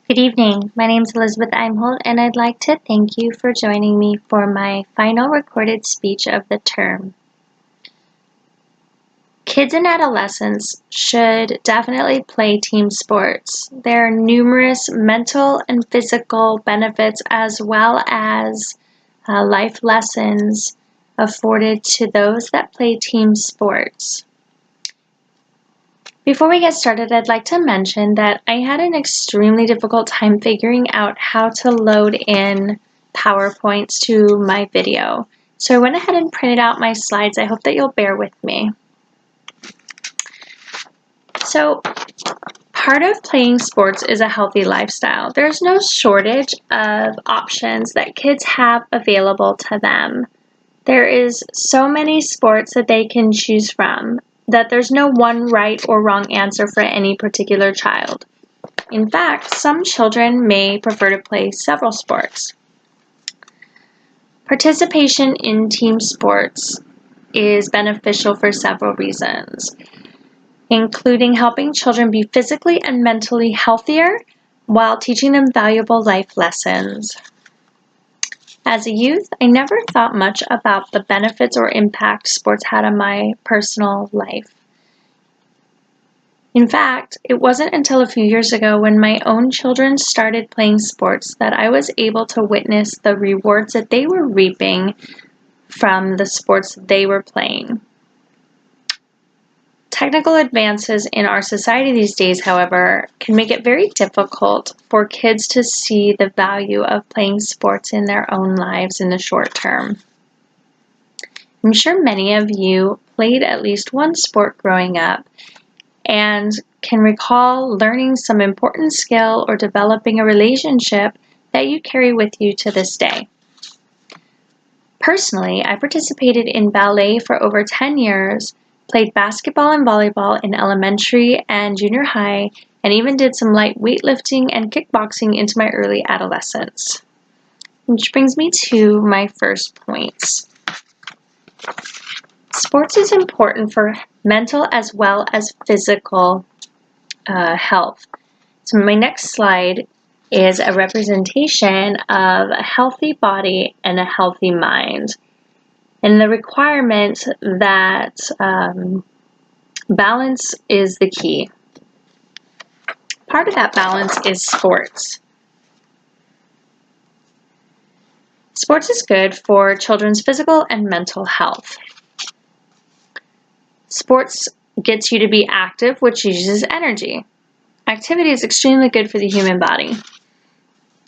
Good evening. My name is Elizabeth Imholt, and I'd like to thank you for joining me for my final recorded speech of the term. Kids and adolescents should definitely play team sports. There are numerous mental and physical benefits as well as life lessons afforded to those that play team sports. Before we get started, I'd like to mention that I had an extremely difficult time figuring out how to load in PowerPoints to my video. So I went ahead and printed out my slides. I hope that you'll bear with me. So part of playing sports is a healthy lifestyle. There's no shortage of options that kids have available to them. There is so many sports that they can choose from that there's no one right or wrong answer for any particular child. In fact, some children may prefer to play several sports. Participation in team sports is beneficial for several reasons, including helping children be physically and mentally healthier while teaching them valuable life lessons. As a youth, I never thought much about the benefits or impact sports had on my personal life. In fact, it wasn't until a few years ago when my own children started playing sports that I was able to witness the rewards that they were reaping from the sports they were playing. Technical advances in our society these days, however, can make it very difficult for kids to see the value of playing sports in their own lives in the short term. I'm sure many of you played at least one sport growing up and can recall learning some important skill or developing a relationship that you carry with you to this day. Personally, I participated in ballet for over 10 years, played basketball and volleyball in elementary and junior high, and even did some light weightlifting and kickboxing into my early adolescence. Which brings me to my first points. Sports is important for mental as well as physical health. So my next slide is a representation of a healthy body and a healthy mind. And the requirement that balance is the key. Part of that balance is sports. Sports is good for children's physical and mental health. Sports gets you to be active, which uses energy. Activity is extremely good for the human body.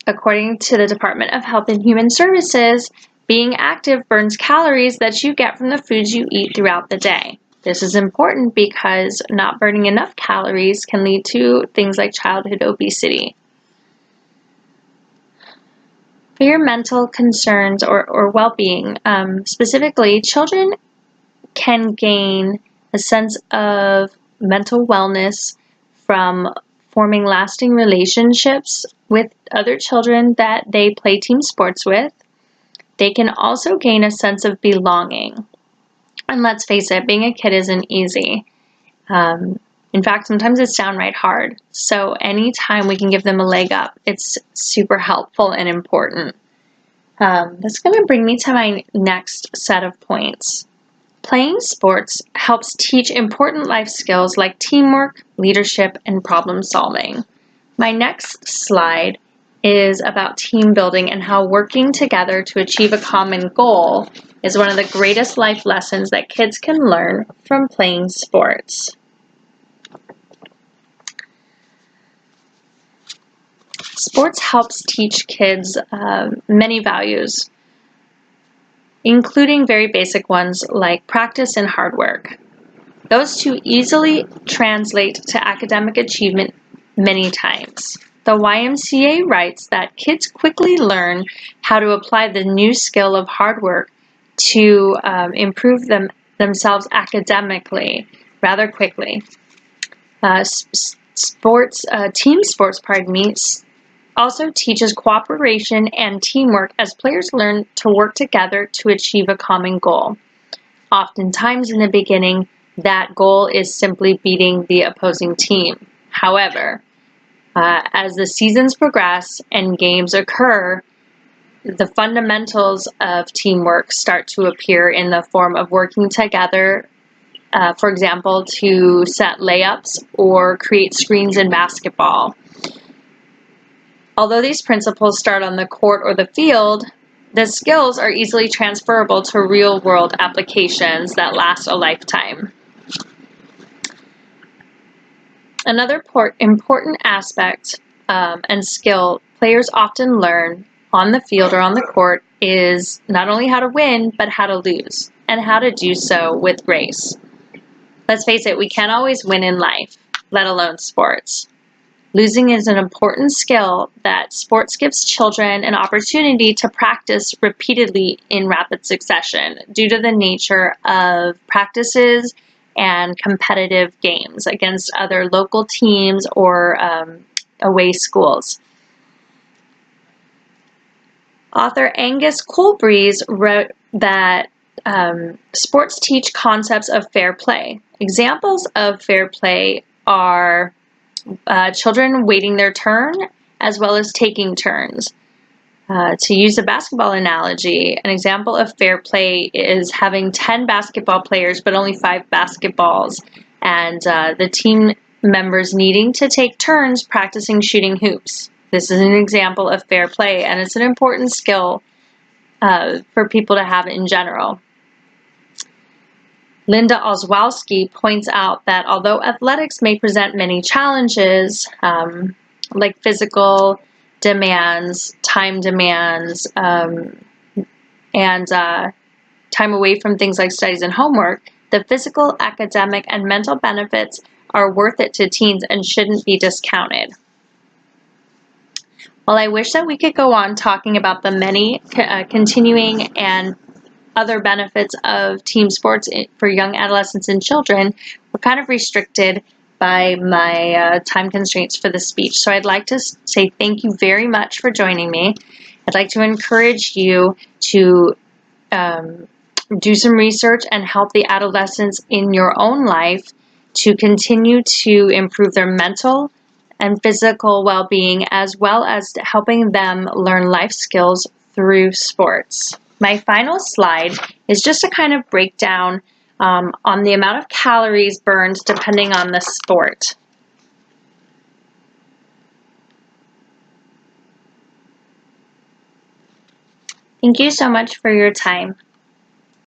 According to the Department of Health and Human Services, being active burns calories that you get from the foods you eat throughout the day. This is important because not burning enough calories can lead to things like childhood obesity. For your mental concerns or well-being, specifically, children can gain a sense of mental wellness from forming lasting relationships with other children that they play team sports with. They can also gain a sense of belonging. And let's face it, being a kid isn't easy. In fact, sometimes it's downright hard. So anytime we can give them a leg up, it's super helpful and important. That's going to bring me to my next set of points. Playing sports helps teach important life skills like teamwork, leadership, and problem solving. My next slide is about team building and how working together to achieve a common goal is one of the greatest life lessons that kids can learn from playing sports. Sports helps teach kids many values, including very basic ones like practice and hard work. Those two easily translate to academic achievement many times. The YMCA writes that kids quickly learn how to apply the new skill of hard work to improve themselves academically rather quickly. Team sports, also teaches cooperation and teamwork as players learn to work together to achieve a common goal. Oftentimes in the beginning, that goal is simply beating the opposing team. However, As the seasons progress and games occur, the fundamentals of teamwork start to appear in the form of working together, for example, to set layups or create screens in basketball. Although these principles start on the court or the field, the skills are easily transferable to real-world applications that last a lifetime. Another important aspect and skill players often learn on the field or on the court is not only how to win, but how to lose, and how to do so with grace. Let's face it, we can't always win in life, let alone sports. Losing is an important skill that sports gives children an opportunity to practice repeatedly in rapid succession due to the nature of practices and competitive games against other local teams or away schools. Author Angus Coolbreeze wrote that sports teach concepts of fair play. Examples of fair play are children waiting their turn as well as taking turns. To use a basketball analogy, an example of fair play is having 10 basketball players but only 5 basketballs, and the team members needing to take turns practicing shooting hoops. This is an example of fair play, and it's an important skill for people to have in general. Linda Oswalski points out that although athletics may present many challenges, like physical demands, time demands, and time away from things like studies and homework, the physical, academic, and mental benefits are worth it to teens and shouldn't be discounted. While I wish that we could go on talking about the many continuing and other benefits of team sports for young adolescents and children, we're kind of restricted by my time constraints for this speech. So I'd like to say thank you very much for joining me. I'd like to encourage you to do some research and help the adolescents in your own life to continue to improve their mental and physical well-being, as well as helping them learn life skills through sports. My final slide is just a kind of breakdown on the amount of calories burned depending on the sport. Thank you so much for your time.